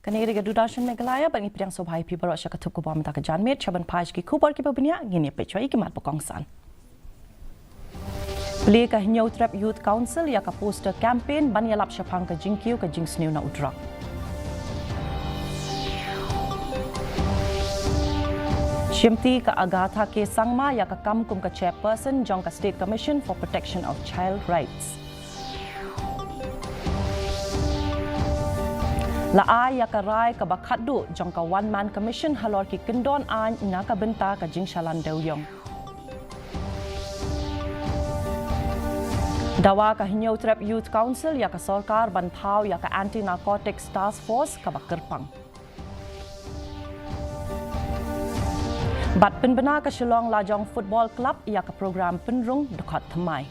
Kaniri Dudashan Meghalaya, but Nipiang so high people are Shakatukuba Mataka Janmit, Chaban Pajki Kubar Kipabinia, Guinea Petra, Ikimat Pokongsan. Pleka Hinyo Trap Youth Council, Yaka poster campaign, Banyalap Shapanka Jinkyu, ka Jinx New na Udra. Shimti ka Agatha ke Sangma, Yaka Kamkum ka chairperson, Jonka State Commission for Protection of Child Rights. Laay yaka rai ka bakadu jongka one-man commission halor ki kendon an naka benta ka jingshalan dewyong. Dawa ka Hinyo Trap Youth Council yaka sorkar bantau yaka anti-narcotics task force ka bakerpang. Bat penbena ka Shillong Lajong Football Club yaka program penrung dekat Thamai.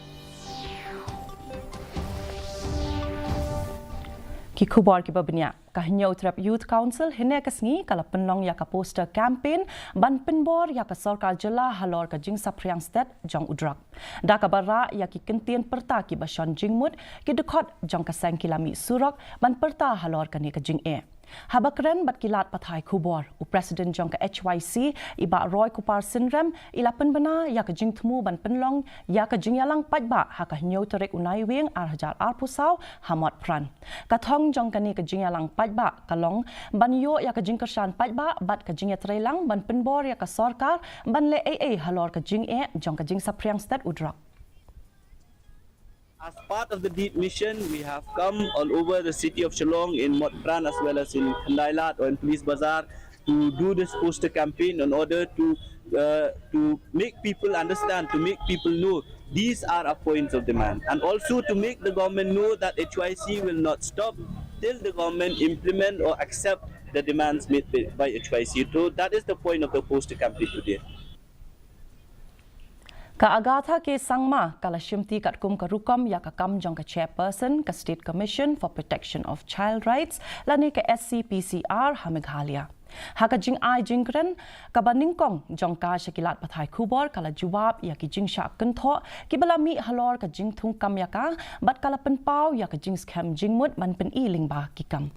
Ki kubar ki babnya ka Hinyo Trap Youth Council hine kasngi kala penlong ya ka poster campaign ban penbor ya ka sarkar jela halor ka jing sapriang stat jong udrak da ka bara ya ki kentien perta ki basan jingmut ki dekot jong ka sangkilami surak ban perta halor ka ni ka jing e habakren bat kilat pathai kubor u president jong ka HYC iba roy kupar syndrome ila penbena ya ka jing thmu ban penlong ya ka jing yalang pajba ha ka Hinyo Trek unai wing arhajar arpusau hamot pran ka thong jong ka ni ka jing yalang pajba kalong ban yo ya ka jing kersan pajba bat ka jing ya trailang ban penbor ya ka sarkar ban le AA halor ka jing e jong ka jing sapriang stat udrak. As part of the deep mission, we have come all over the city of Shillong in Motpran as well as in Kandailat or in Police Bazaar to do this poster campaign in order to make people understand, to make people know these are our points of demand, and also to make the government know that HYC will not stop till the government implement or accept the demands made by HYC. So that is the point of the poster campaign today. Ka Agatha ke Sangma kala Shimti katkum ka Rukom ya ka kam jong ka chairperson ka State Commission for Protection of Child Rights lani ka SCPCR ha Meghalaya. Ha ka jing ai jingkren ka baningkong jong ka shakilat pathai kubor kala juwab ya ki jing sha kentho ki balami halor ka jing thung kam ya ka bat kala penpau ya ka jing scam jingmut man pen i lingba ki kam.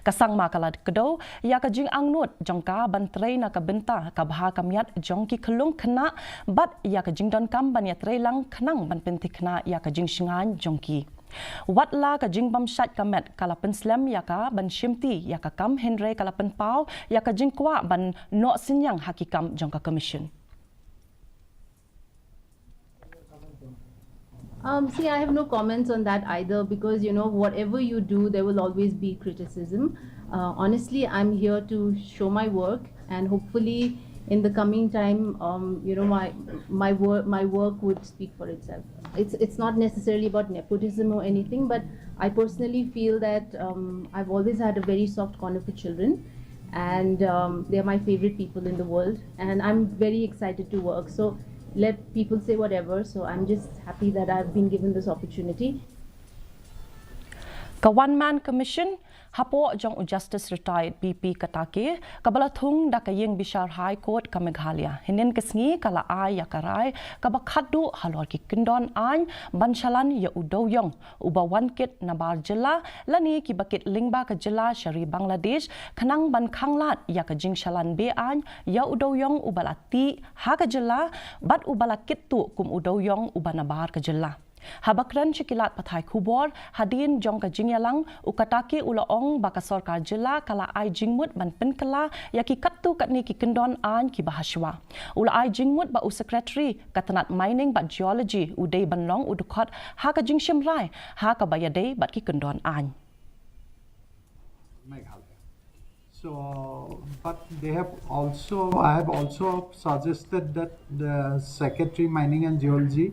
Kasang makalad kedo ya ka jing angnut jongka bantrei na ka benta ka baha kamiat jongki kelung kena bat ya ka jing don kam ban ya trailang khnang ban pentikna ya ka jing shingan jongki watla ka jing bam shat kamet kala penslam ya ka ban shimti ya ka kam henry kala penpau ya ka jing kwa ban no sinyang hakikam jongka commission. See, I have no comments on that either because, you know, whatever you do, there will always be criticism. Honestly, I'm here to show my work and hopefully in the coming time, you know, my work would speak for itself. It's not necessarily about nepotism or anything, but I personally feel that I've always had a very soft corner for children and they're my favorite people in the world and I'm very excited to work. So let people say whatever, so I'm just happy that I've been given this opportunity. Ka one-man commission hapo jong Justice retired BP Katake kabalathung da kayeng Bishar High Court ka Meghalaya hinen kesngi kala ay yakarai kabakhadu halor ki kindon an banshalan ya udoyong uba one kit nabar jela lani ki bakit lingba ka jela shari Bangladesh khanang ban khanglat ya ka jingshalan be an ya udoyong ubalati ha ka jela bat ubala kitu kum udoyong ubanabar ka jela. Habakran Shikilat Pathai Kubor, Hadin Jongka Jingyalang, Ukataki Ulaong Baka Sarkar Jila Kala Ai Jingmut Ban Penkala Yaki Katu Katni Ki Kendon An Ki Bahashwa. Ula Ai Jingmut Ba U Secretary Katanat Mining Ba Geology Uday Banlong Udukot Haka Jingshim Rai Haka Bayade Bat Ki Kendon An. So, but they have also, I have also suggested that the Secretary Mining and Geology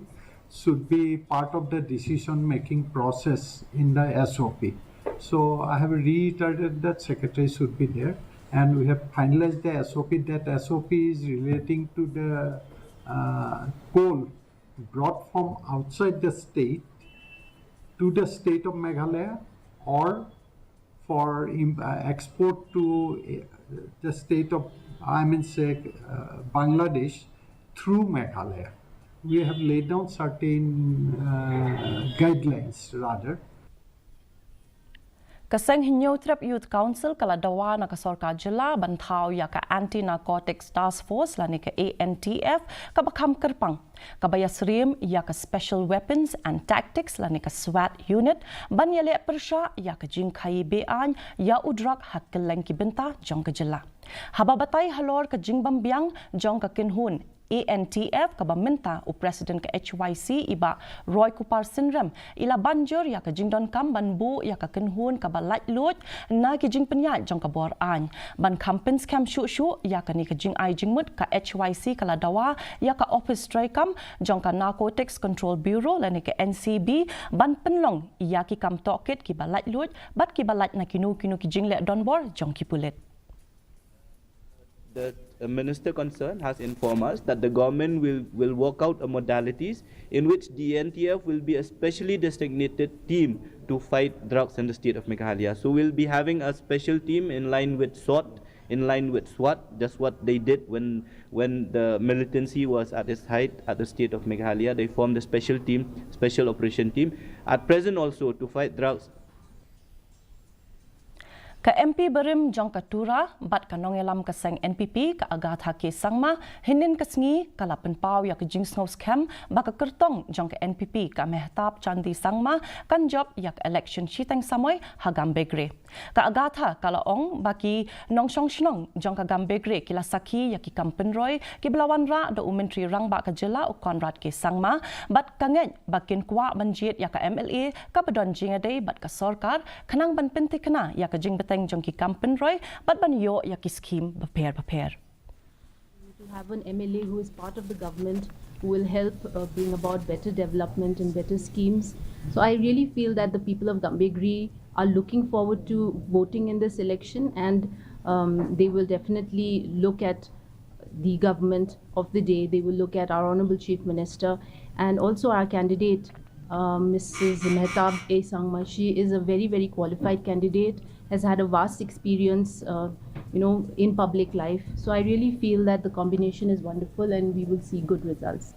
should be part of the decision-making process in the SOP. So I have reiterated that Secretary should be there, and we have finalized the SOP. That SOP is relating to the coal brought from outside the state to the state of Meghalaya or for export to the state of, Bangladesh through Meghalaya. We have laid down certain guidelines rather. Kaseng hinyo trap Youth Council kala dawa na kasorka jela bantao ya ka Anti-Narcotics Task Force lani ka ANTF kabakam kerpang. Kabaya srim ya ka Special Weapons and Tactics lani ka SWAT Unit banyale persya ya ka jingkai bean ya udrak hak keleng ki benta jong ka jela. Hababatay halor ka jingbambiang jong ka kinhun ANTF kabaminta o President ka HYC iba Roy Kupar Sinrem ila banjur ya ka jingdon kam banbu ya ka kenhun ka balait lut na ki jing penyat jong ka bor an ban campaigns kam shu ya ka ni ka jing ai jingmut ka HYC kala dawa ya ka office tray kam jong ka Narcotics Control Bureau lani ka NCB ban penlong ya ki kam tokit ki balait lut bat ki balait na kinu ki jing le don bor jong ki pulit. The minister concerned has informed us that the government will work out modalities in which the NTF will be a specially designated team to fight drugs in the state of Meghalaya. So we'll be having a special team in line with SWAT, in line with SWAT, just what they did when the militancy was at its height at the state of Meghalaya. They formed a special team, special operation team. At present also to fight drugs. Ka MP Berim jong katura bat kanong elam kaseng NPP ka agatha ke sangma hinin kasngi kala penpau ya ke jing snow scam baka kertong jong ka NPP ka mehtab chandi sangma kan job yak election chitang samoy hagam begre ka agatha kala ong baki nong song shnong jong ka gambegre kila saki ya ki kampen roy ki belawan ra do umentri rang ba ka jela o konrad ke sangma bat kangen bakin kwa banjit ya ka MLA ka bedon jingade bat ka sorkar kanang ban penti kana ya ka jing teng jong ki kampen roy bat ban yo ya ki scheme prepare to have an MLA who is part of the government who will help bring about better development and better schemes. So I really feel that the people of Gambegri are looking forward to voting in this election, and they will definitely look at the government of the day. They will look at our Honorable Chief Minister and also our candidate, Mrs. Mehtab A. Sangma. She is a very, very qualified candidate, has had a vast experience, in public life. So I really feel that the combination is wonderful and we will see good results.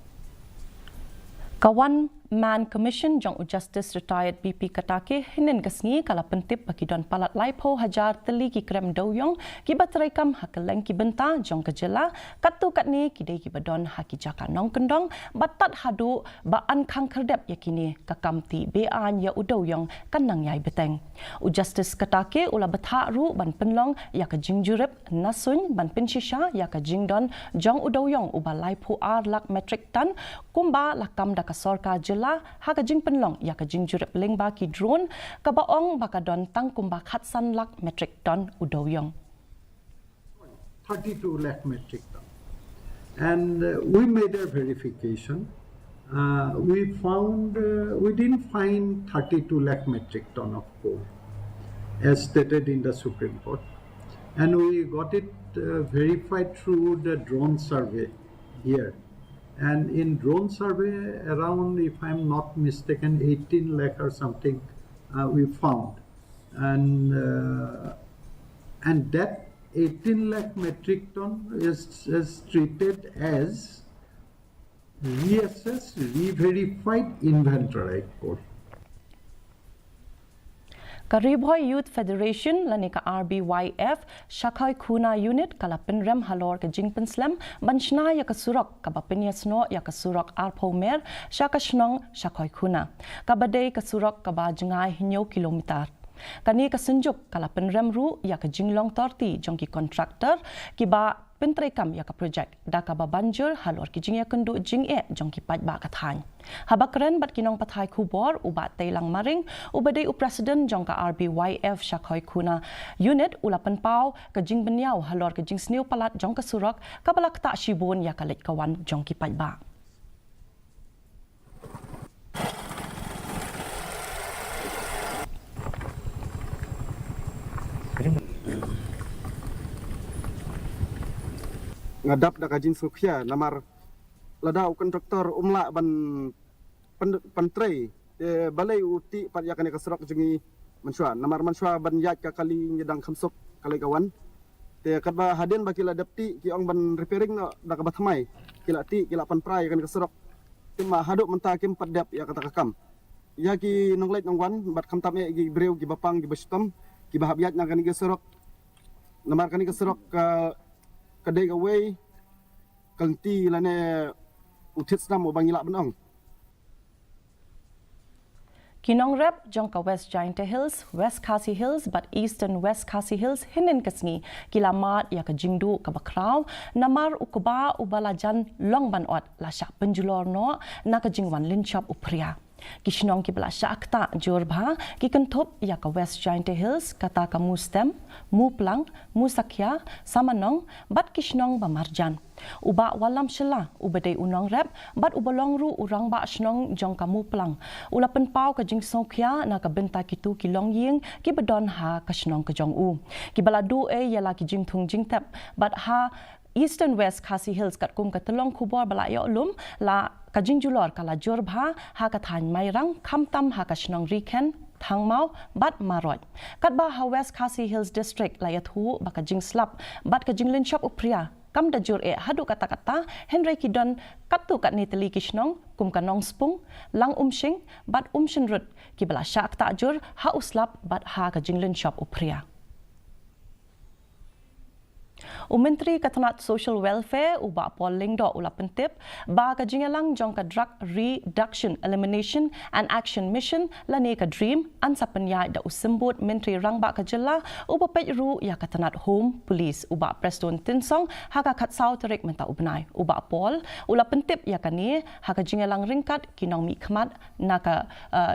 Kawan Man Commission jong Justice Retired BP Katake hinin kasngi kala pentip bagi don palat laipo hajar teli ki krem doyong ki batrekam hakeleng ki benta jong kejela katu katni ki dei ki badon haki jaka nong kendong batat hadu ba an khang kherdep yakini kakamti be an ya udoyong kanang yai beteng u Justice Katake ula batha ru ban penlong ya ka jingjurep nasun ban penshisha ya ka jingdon jong udoyong uba laipo ar lak metric ton kumba lakam da ka sorka jela haga jing penlong ya ka jing jurep lengba ki drone ka baong baka don tang kumba khatsan lak metric ton udoyong 32 lakh metric ton, and we made a verification. We didn't find 32 lakh metric ton of coal as stated in the Supreme Court, and we got it verified through the drone survey here. And in drone survey, around, if I'm not mistaken, 18 lakh or something we found. And that 18 lakh metric ton is treated as reassessed, re-verified, inventory coal. Karibhoy Youth Federation lani ka RBYF Shakhai Khuna Unit kala penrem halor ka jingpen slam banchna ya ka surok ka bapenyasno ya ka surok arpomer shakashnong Shakhai Khuna ka badai ka surok ka ba jangai hinyo kilometer kani ka senjuk kala penrem ru ya ka jinglong torti jongki contractor ki ba pentrekam ya ka project da ka ba banjur halor ki jing ya kendu jing jongki paj ba ka than habakren bat kinong pathai khubor ubat teilang maring ubadai u president jong ka RBYF Shakhoi Khuna unit ulapan pau ka jing benyau halor ka jing sneu palat jong ka surok ka balak ta shibun ya ka lek kawan jong ki paj ba ngadap da kajin sukhya namar ladau kontraktor umla ban pentrei balai uti pat yakane kasrak jengi manswa namar manswa ban yat ka kali nyedang khamsok kali kawan te kadba haden bakila dapti ki ong ban repairing da ka bathamai kila ti kila pan prai kan kasrak timma haduk menta kim padap ya kata kakam ya ki nonglait nongwan bat kamtam e gi breu gi bapang gi bastam kibahabiat na kani keserok namar kani keserok kadai away kangti lane utit snam bangila benong. Kinong rep jongka West Giant Hills, West KHASI Hills, but Eastern West KHASI Hills hinin kasngi kilamat ya ka jingdu ka bakraw namar ukuba ubalajan longban ot la syak penjulor no na ka jingwan linchap upria. Kishnong ki bala syakta jorbha ki kentup ya ka West Giant Hills kata ka mustem, muplang, musakya, samanong, bat kishnong bamarjan. Uba walam shela ubadai unong rep bat ubalong ru urang ba shnong jong ka muplang. Ula penpau ka jing songkya na ka benta kitu ki long ying ki bedon ha ka shnong ka jong u. Ki bala du yala ki jing thung jing tep bat ha Eastern West KHASI Hills kat kum katelong kubor bala ya ulum la kajing julor kala jorbha ha ka than mairang khamtam ha ka shnong riken thangmau bat marot kat ba ha West KHASI Hills district la yathu ba ka jing slap bat ka jing linchop upria kam da jur hadu kata-kata Henry Kidon katu kat nitali kishnong kum kanong spung lang umshing bat umshinrut ki bala syak ta jur ha uslap bat ha ka jing linchop upria. Menteri Katanat Social Welfare uba polling do ula pentip ba ka jingalang jong ka drug reduction elimination and action mission lane ka dream an sa panya da usembut menteri rangba ka jela uba pejru ya Katanat Home Police uba Preston Tinsong ha ka khatsau terik menta ubnai uba pol ula pentip ya kani ha ka jingalang ringkat kinong mi khmat na ka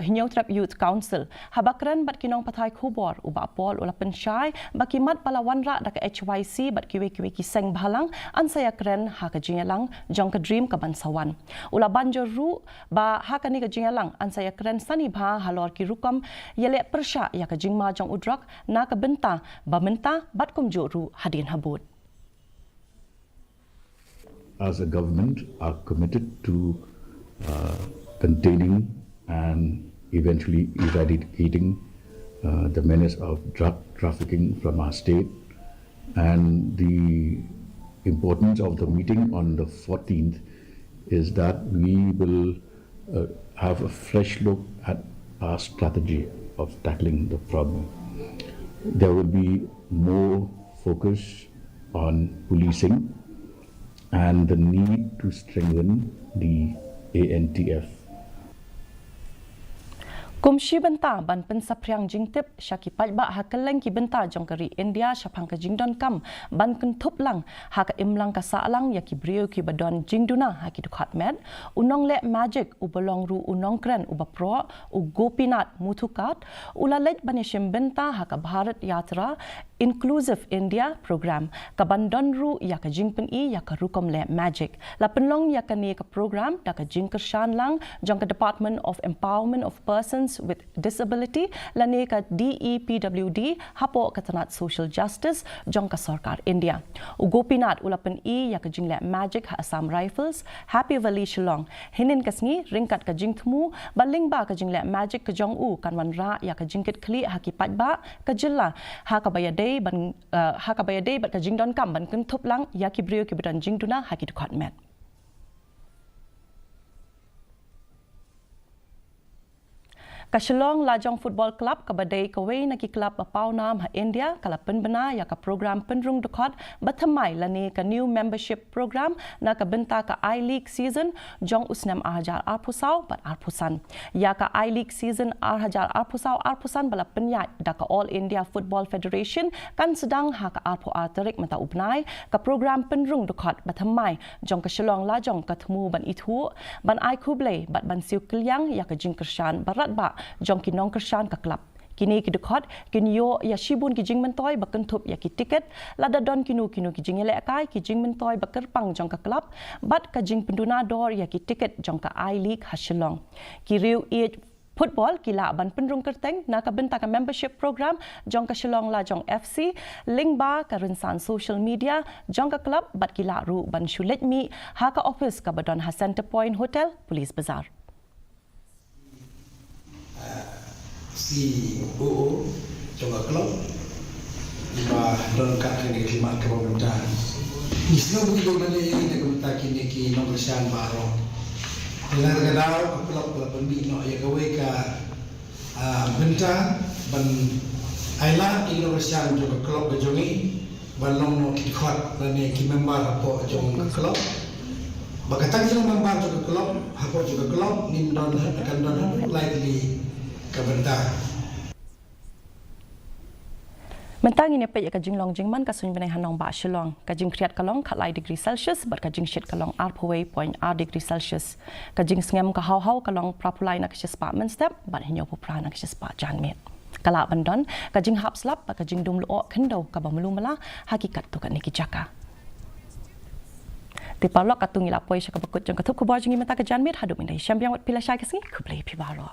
Hinyau Trap Youth Council habakran bat kinong pathai khubor uba pol ula pensyai bakimat palawanra da ka HYC bat kiwi kiseng bahalang an saya keren ha ka jingalang jong ka dream ka bansawan ula banjor ru ba ha ka ni ka jingalang an saya keren sani bha halor ki rukam yele persya ya ka jingma jong udrak na ka benta ba menta bat kum jo ru hadin habut. As a government are committed to containing and eventually eradicating the menace of drug trafficking from our state. And the importance of the meeting on the 14th is that we will have a fresh look at our strategy of tackling the problem. There will be more focus on policing and the need to strengthen the ANTF. Kumshi benta ban pensapriang jingtip syaki pajba hakeleng ki benta jong kari India syapang ka jingdon kam ban kentup lang ha ka imlang ka saalang ya ki brio ki badon jingduna ha ki dukhat med unong le magic ubolong ru unong kren ubapro u gopinat mutukat ula lej banishim benta ha ka Bharat Yatra Inclusive India program ka bandon ru ya ka jingpen I ya ka rukom le magic la penlong ya ka ni ka program da ka jingkershan lang jong ka Department of Empowerment of Persons with Disability lane ka DEPWD hapo Katanat Social Justice jong ka Sarkar India ugopinat ulapan I ya ka jingle magic ha Assam Rifles Happy Valley Shillong hinin kasngi ringkat ka jingthmu baling ba ka jingle magic ka jong u kanwan ra ya ka jingkit kli ha ki patba ka jilla ha ka bayade ban ha ka bayade bat ka jingdon kam ban kentup lang ya ki brio ki bedan jingduna ha ki dukhat met. Kasilong Lajong Football Club kabadai kawai naki club apau nam ha India kala penbena ya ka program penrung dekot bathamai lani ka new membership program na ka benta ka I-League season jong usnam arhajar arpusau bat arpusan ya ka I-League season arhajar arpusan bala penyat da ka All India Football Federation kan sedang ha ka arpu arterik mata ubnai ka program penrung dekot bathamai jong Kasilong Lajong ka themu ban itu ban ai kuble bat ban siu kelyang ya ka jingkershan barat ba jong kinong kershan ka klub kini ki dekot kinyo ya shibun ki jing mentoy bakentup ya ki tiket lada don kinu ki jing ele kai ki jing mentoy bakerpang jong ka klub bat ka jing penduna dor ya ki tiket jong ka I-League Hasilong ki riu football kila ban penrung kerteng na ka benta ka membership program jong ka Shillong Lajong FC link ba ka rinsan social media jong ka club bat kila ru ban shulet mi ha ka office ka badon ha Center Point Hotel Police Bazaar. CEO trong club và đơn các cái này mà các bạn ta ni sino mo yung nali na kumta kini ki nong Christian Baro dengan kadang club pembi no ya gawe ka benta ban Aila ignorasian juga kelop kejongi balong no kikot lani ki member hapo jong kelop. Bakatang sila member juga kelop hapo juga kelop nindon akan don likely kabentar. Mentang ini pe ka jing long jing man ka sun benai hanong ba shilong ka jing kriat kalong khalai degree celsius bar ka jing shit kalong r.8 degree celsius ka jing sngem ka hau kalong prapulai nak spa men step ban hinyo pupra nak spa jan met kala bandon ka jing hap slap ka jing dum lo khendo ka ba melu mala hakikat tu ka niki jaka ti palok ka tungi la poi sha ka bakut jong ka thup ko ba jing meta ka jan met hadu min dai champion wat pila sha ka singi kublai pi baro